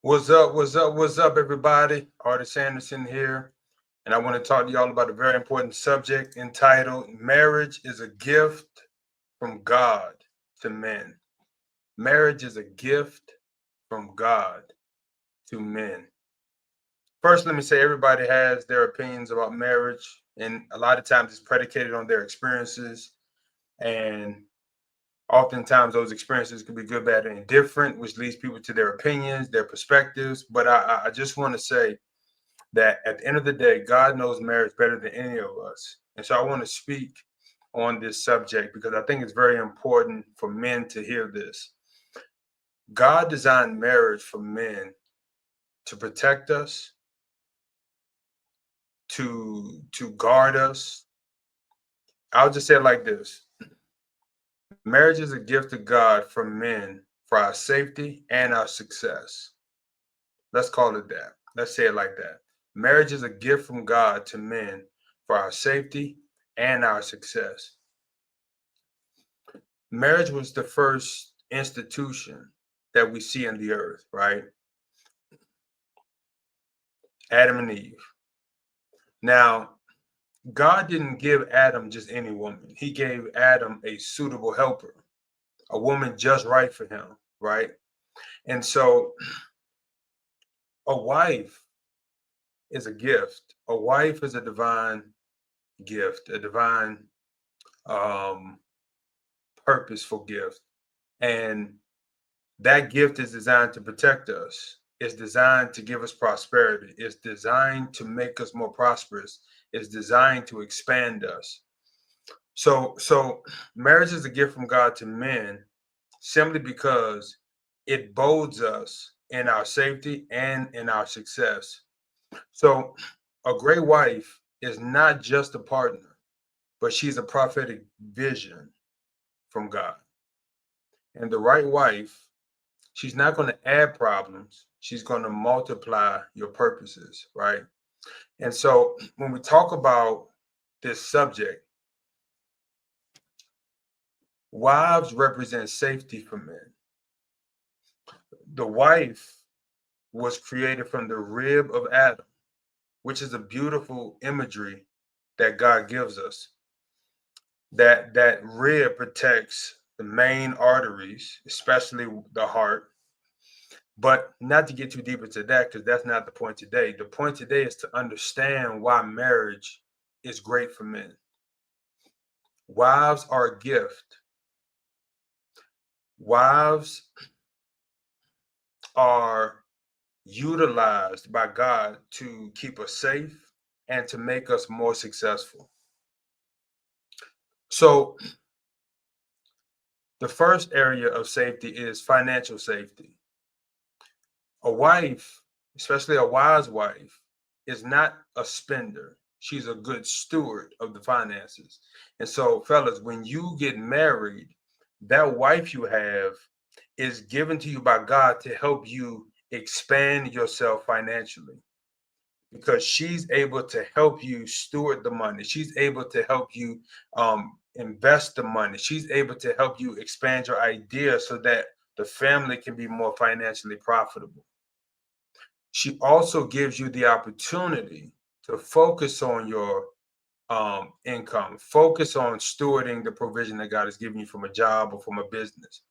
What's up? What's up? What's up, everybody? Artis Anderson here, and I want to talk to y'all about a very important subject entitled Marriage is a Gift from God to Men. Marriage is a gift from God to men. First, let me say everybody has their opinions about marriage, and a lot of times it's predicated on their experiences. And oftentimes those experiences can be good, bad, and indifferent, which leads people to their opinions, their perspectives. But I just want to say that at the end of the day, God knows marriage better than any of us. And so I want to speak on this subject because I think it's very important for men to hear this. God designed marriage for men to protect us, to guard us. I'll just say it like this. Marriage is a gift of God from men for our safety and our success. Let's call it that. Let's say it like that. Marriage is a gift from God to men for our safety and our success. Marriage was the first institution that we see in the earth, right? Adam and Eve. Now, God didn't give Adam just any woman. He gave Adam a suitable helper, a woman just right for him, right? And so a wife is a gift. A wife is a divine gift, a divine um, purposeful gift. And that gift is designed to protect us. It's designed to give us prosperity. It's designed to make us more prosperous. It's designed to expand us. So marriage is a gift from God to men simply because it bodes us in our safety and in our success. So a great wife is not just a partner, but she's a prophetic vision from God. And the right wife, she's not going to add problems. She's going to multiply your purposes, right? And so when we talk about this subject, wives represent safety for men. The wife was created from the rib of Adam, which is a beautiful imagery that God gives us. That rib protects the main arteries, especially the heart. But not to get too deep into that, because that's not the point today. The point today is to understand why marriage is great for men. Wives are a gift. Wives are utilized by God to keep us safe and to make us more successful. So, the first area of safety is financial safety. A wife, especially a wise wife, is not a spender. She's a good steward of the finances. And so, fellas, when you get married, that wife you have is given to you by God to help you expand yourself financially because she's able to help you steward the money. She's able to help you invest the money. She's able to help you expand your idea so that the family can be more financially profitable. She also gives you the opportunity to focus on your income, focus on stewarding the provision that God has given you from a job or from a business.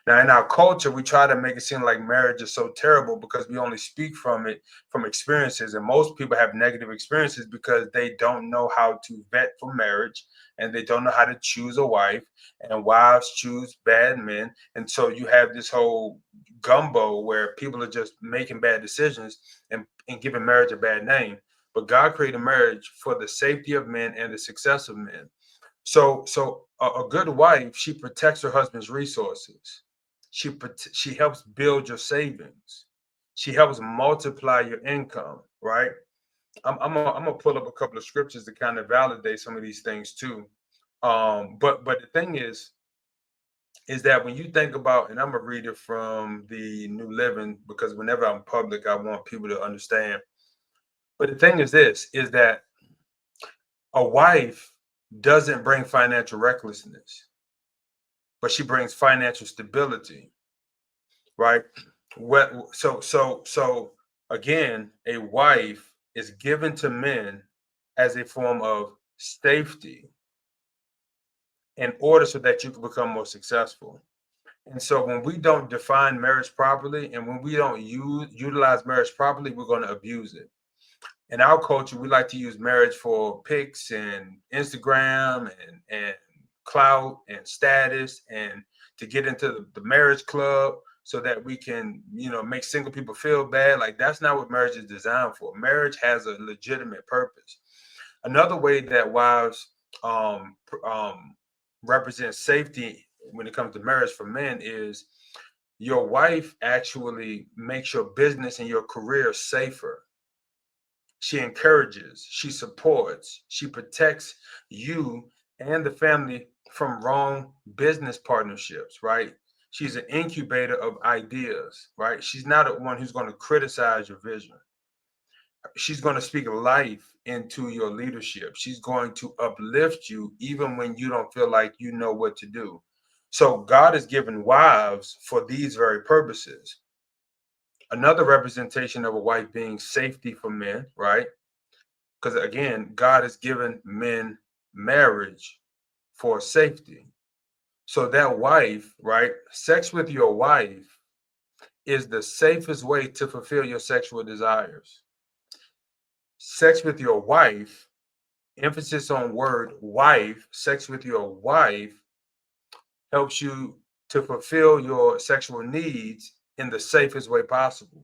Now, in our culture, we try to make it seem like marriage is so terrible because we only speak from it from experiences. And most people have negative experiences because they don't know how to vet for marriage and they don't know how to choose a wife. And wives choose bad men. And so you have this whole gumbo where people are just making bad decisions and giving marriage a bad name. But God created marriage for the safety of men and the success of men. So a good wife, she protects her husband's resources. She helps build your savings. She helps multiply your income, right? I'm gonna pull up a couple of scriptures to kind of validate some of these things too. But the thing is that when you think about, and I'm gonna read it from the New Living because whenever I'm public, I want people to understand. But the thing is this: is that a wife doesn't bring financial recklessness, but she brings financial stability, right? So again, a wife is given to men as a form of safety in order so that you can become more successful. And so when we don't define marriage properly and when we don't utilize marriage properly, we're going to abuse it. In our culture, we like to use marriage for pics and Instagram and clout and status and to get into the marriage club so that we can, make single people feel bad. Like that's not what marriage is designed for. Marriage has a legitimate purpose. Another way that wives represent safety when it comes to marriage for men is your wife actually makes your business and your career safer. She encourages, she supports, she protects you and the family from wrong business partnerships, right? She's an incubator of ideas, right? She's not the one who's going to criticize your vision. She's going to speak life into your leadership. She's going to uplift you even when you don't feel like you know what to do. So God has given wives for these very purposes. Another representation of a wife being safety for men, right? Because again, God has given men marriage for safety. So that wife, right? Sex with your wife is the safest way to fulfill your sexual desires. Sex with your wife, emphasis on word wife, sex with your wife helps you to fulfill your sexual needs in the safest way possible.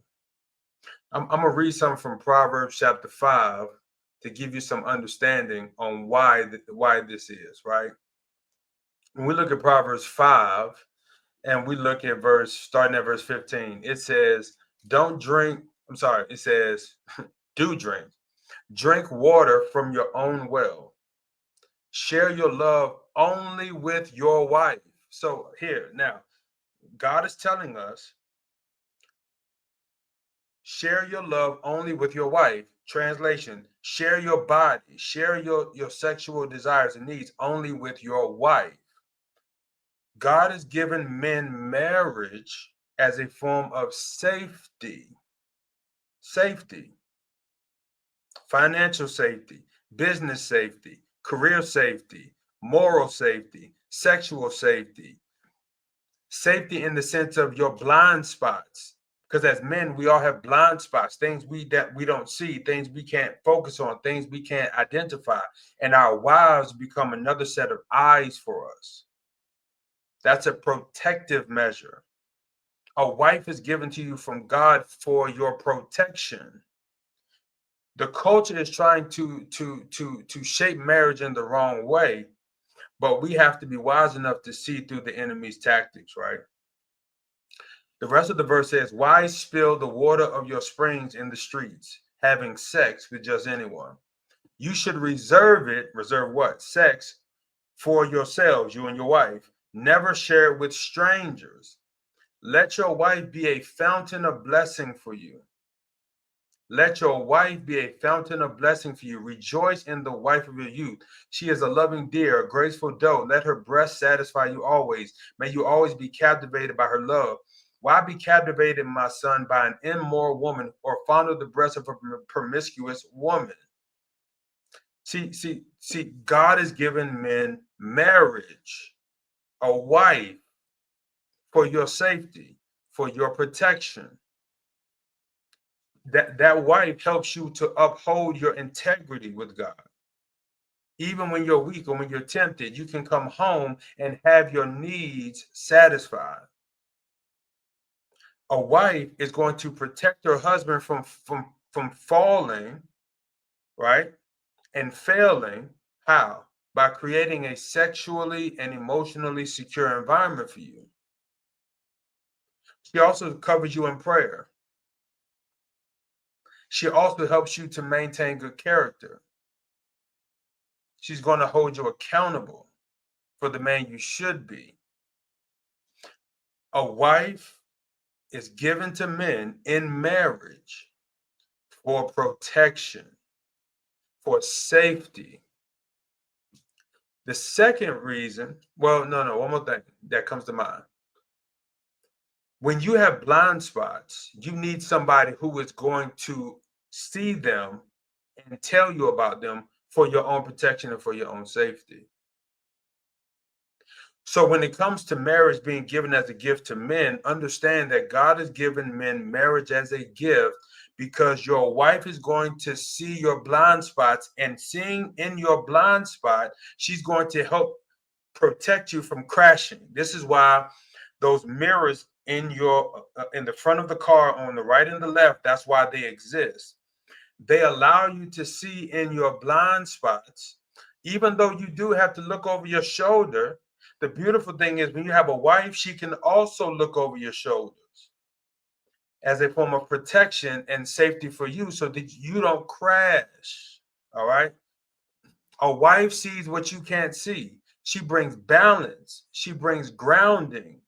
I'm gonna read something from Proverbs chapter 5 to give you some understanding on why this is, right? When we look at Proverbs 5 and we look at starting at verse 15, it says, don't drink, I'm sorry, it says, do drink water from your own well. Share your love only with your wife. So here, now, God is telling us, share your love only with your wife. Translation, share your body, share your sexual desires and needs only with your wife. God has given men marriage as a form of safety, safety, financial safety, business safety, career safety, moral safety, sexual safety, safety in the sense of your blind spots. Because as men, we all have blind spots, things that we don't see, things we can't focus on, things we can't identify. And our wives become another set of eyes for us. That's a protective measure. A wife is given to you from God for your protection. The culture is trying to shape marriage in the wrong way, but we have to be wise enough to see through the enemy's tactics, right? The rest of the verse says, why spill the water of your springs in the streets, having sex with just anyone? You should reserve what? Sex for yourselves, you and your wife. Never share it with strangers. Let your wife be a fountain of blessing for you. Let your wife be a fountain of blessing for you. Rejoice in the wife of your youth. She is a loving deer, a graceful doe. Let her breast satisfy you always. May you always be captivated by her love. Why be captivated, my son, by an immoral woman or fondle the breast of a promiscuous woman? See, God has given men marriage, a wife, for your safety, for your protection. That wife helps you to uphold your integrity with God. Even when you're weak or when you're tempted, you can come home and have your needs satisfied. A wife is going to protect her husband from falling, right? And failing. How? By creating a sexually and emotionally secure environment for you. She also covers you in prayer. She also helps you to maintain good character. She's going to hold you accountable for the man you should be. A wife is given to men in marriage for protection, for safety. The second reason, well, no, one more thing that comes to mind. When you have blind spots, you need somebody who is going to see them and tell you about them for your own protection and for your own safety. So when it comes to marriage being given as a gift to men, understand that God has given men marriage as a gift because your wife is going to see your blind spots, and seeing in your blind spot, she's going to help protect you from crashing. This is why those mirrors in your in the front of the car on the right and the left, that's why they exist. They allow you to see in your blind spots, even though you do have to look over your shoulder. The beautiful thing is when you have a wife, she can also look over your shoulders as a form of protection and safety for you so that you don't crash. All right. A wife sees what you can't see. She brings balance, she brings grounding.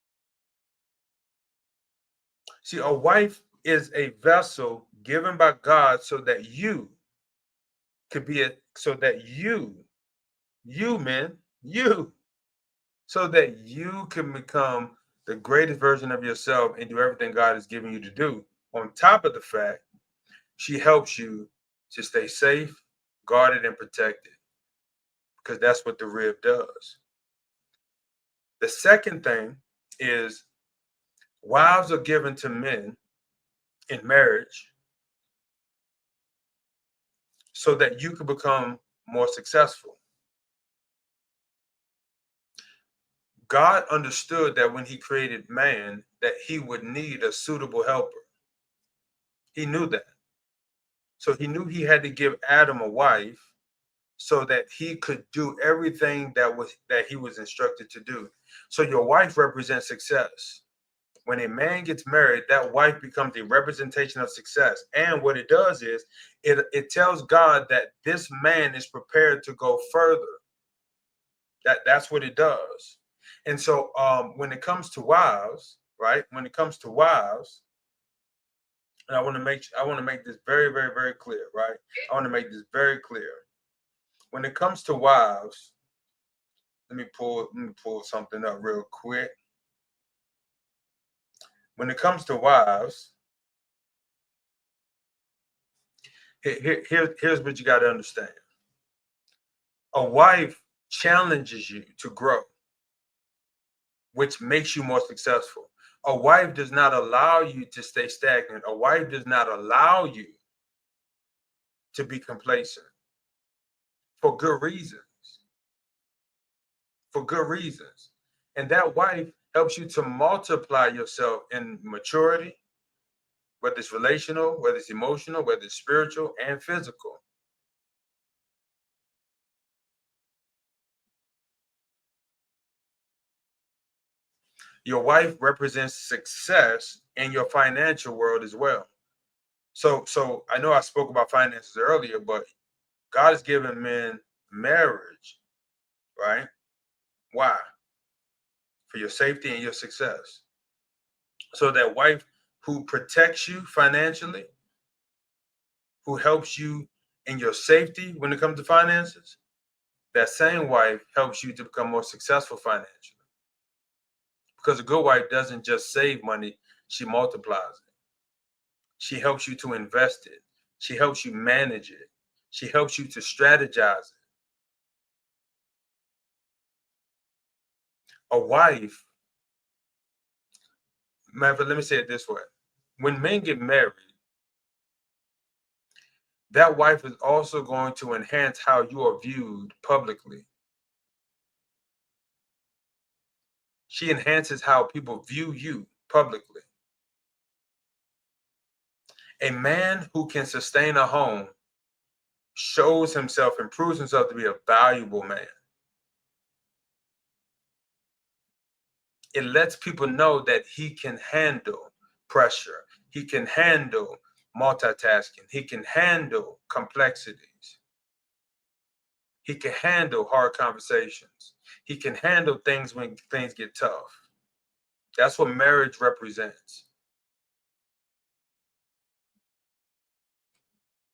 See, a wife is a vessel given by God so that you could be a, so that you men, you, so that you can become the greatest version of yourself and do everything God has given you to do. On top of the fact, she helps you to stay safe, guarded, and protected because that's what the rib does. The second thing is wives are given to men in marriage so that you can become more successful. God understood that when he created man, that he would need a suitable helper. He knew that. So he knew he had to give Adam a wife so that he could do everything that he was instructed to do. So your wife represents success. When a man gets married, that wife becomes a representation of success. And what it does is it tells God that this man is prepared to go further. That's what it does. And so when it comes to wives, right? When it comes to wives, and I want to make this very, very, very clear, right? I want to make this very clear. When it comes to wives, let me pull something up real quick. When it comes to wives, here's what you got to understand. A wife challenges you to grow, which makes you more successful. A wife does not allow you to stay stagnant. A wife does not allow you to be complacent for good reasons. For good reasons. And that wife helps you to multiply yourself in maturity, whether it's relational, whether it's emotional, whether it's spiritual and physical. Your wife represents success in your financial world as well. So I know I spoke about finances earlier, but God has given men marriage, right? Why? For your safety and your success. So that wife who protects you financially, who helps you in your safety when it comes to finances, that same wife helps you to become more successful financially. Because a good wife doesn't just save money, she multiplies it. She helps you to invest it. She helps you manage it. She helps you to strategize it. A wife, let me say it this way. When men get married, that wife is also going to enhance how you are viewed publicly. She enhances how people view you publicly. A man who can sustain a home shows himself and proves himself to be a valuable man. It lets people know that he can handle pressure. He can handle multitasking. He can handle complexities. He can handle hard conversations. He can handle things when things get tough. That's what marriage represents.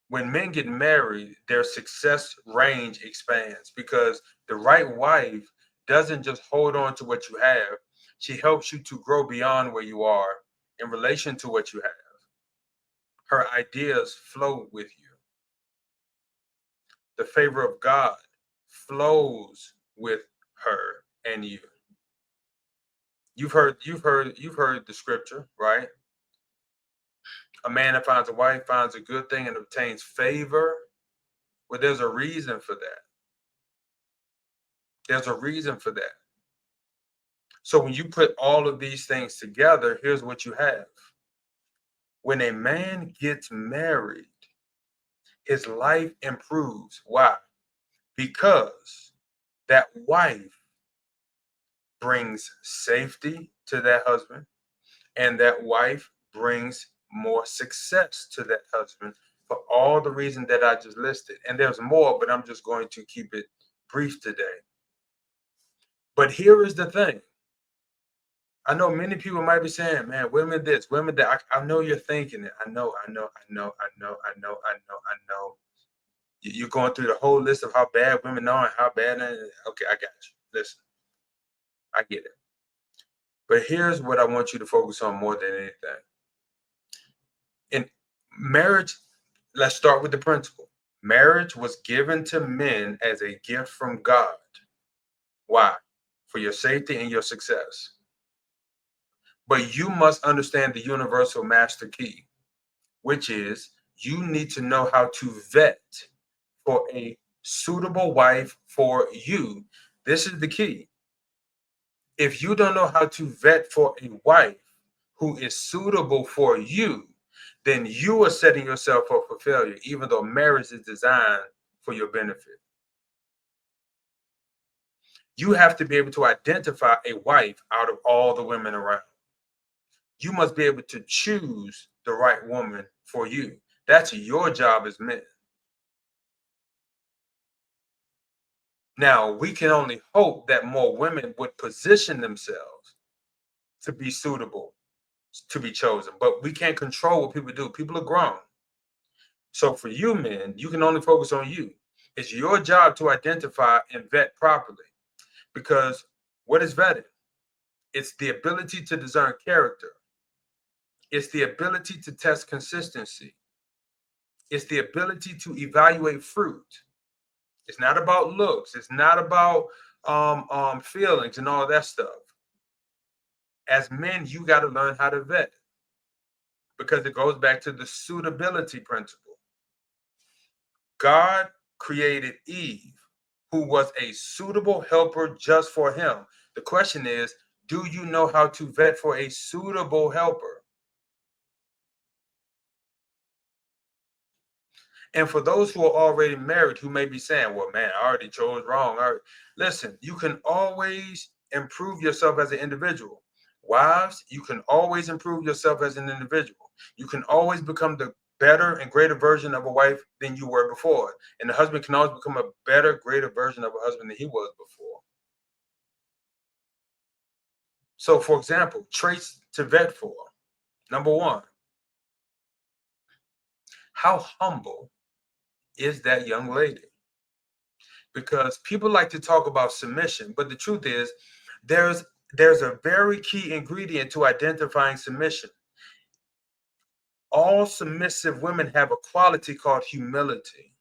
When men get married, their success range expands because the right wife doesn't just hold on to what you have. She helps you to grow beyond where you are in relation to what you have. Her ideas flow with you. The favor of God flows with her and you. You've heard the scripture, right? A man that finds a wife finds a good thing and obtains favor. Well, there's a reason for that. There's a reason for that. So when you put all of these things together, here's what you have. When a man gets married, his life improves. Why? Because that wife brings safety to that husband, and that wife brings more success to that husband for all the reasons that I just listed. And there's more, but I'm just going to keep it brief today. But here is the thing. I know many people might be saying, man, women this, women that. I know you're thinking it. I know. You're going through the whole list of how bad women are and how bad. Okay, I got you. Listen, I get it. But here's what I want you to focus on more than anything. In marriage, let's start with the principle. Marriage was given to men as a gift from God. Why? For your safety and your success. But you must understand the universal master key, which is you need to know how to vet for a suitable wife for you. This is the key. If you don't know how to vet for a wife who is suitable for you, then you are setting yourself up for failure, even though marriage is designed for your benefit. You have to be able to identify a wife out of all the women around. You must be able to choose the right woman for you. That's your job as men. Now, we can only hope that more women would position themselves to be suitable, to be chosen, but we can't control what people do. People are grown. So for you men, you can only focus on you. It's your job to identify and vet properly, because what is vetting? It's the ability to discern character. It's the ability to test consistency. It's the ability to evaluate fruit. It's not about looks. It's not about feelings and all that stuff. As men, you got to learn how to vet, because it goes back to the suitability principle. God created Eve, who was a suitable helper just for him. The question is, do you know how to vet for a suitable helper? And for those who are already married who may be saying, well, man, I already chose wrong. Listen, you can always improve yourself as an individual. Wives, you can always improve yourself as an individual. You can always become the better and greater version of a wife than you were before. And the husband can always become a better, greater version of a husband than he was before. So, for example, traits to vet for. Number one, how humble is that young lady? Because people like to talk about submission, but the truth is there's a very key ingredient to identifying submission. All submissive women have a quality called humility.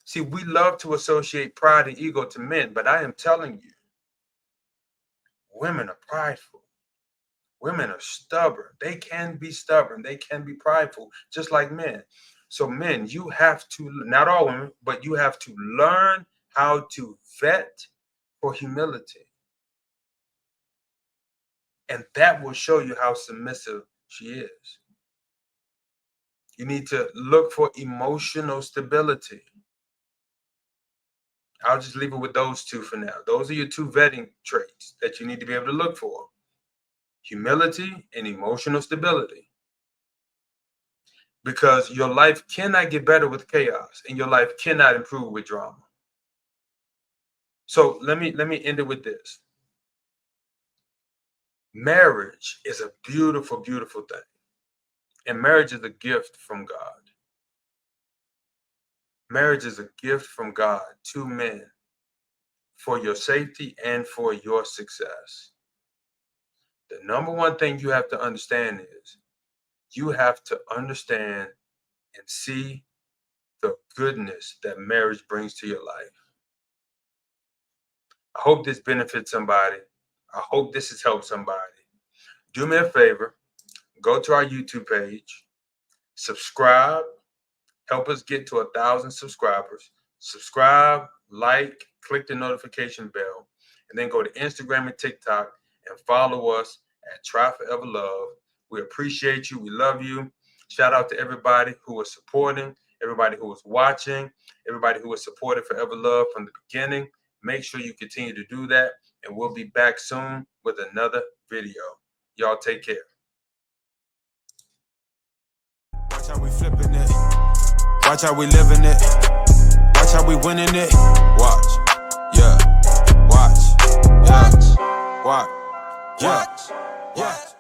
See, we love to associate pride and ego to men, but I am telling you, women are prideful. Women are stubborn. They can be stubborn. They can be prideful, just like men. So men, you have to, not all women, but you have to learn how to vet for humility. And that will show you how submissive she is. You need to look for emotional stability. I'll just leave it with those two for now. Those are your two vetting traits that you need to be able to look for: humility and emotional stability. Because your life cannot get better with chaos, and your life cannot improve with drama. So let me end it with this. Marriage is a beautiful, beautiful thing. And marriage is a gift from God. Marriage is a gift from God to men for your safety and for your success. The number one thing you have to understand is you have to understand and see the goodness that marriage brings to your life. I hope this benefits somebody. I hope this has helped somebody. Do me a favor, go to our YouTube page, subscribe, help us get to 1,000 subscribers. Subscribe, like, click the notification bell, and then go to Instagram and TikTok and follow us at Try Forever Love. We appreciate you. We love you. Shout out to everybody who was supporting, everybody who was watching, everybody who was supported Forever Love from the beginning. Make sure you continue to do that, and we'll be back soon with another video. Y'all take care. Watch how we flipping it. Watch how we living it. Watch how we winning it. Watch. Yeah. Watch. Yeah. Watch. Watch. Watch.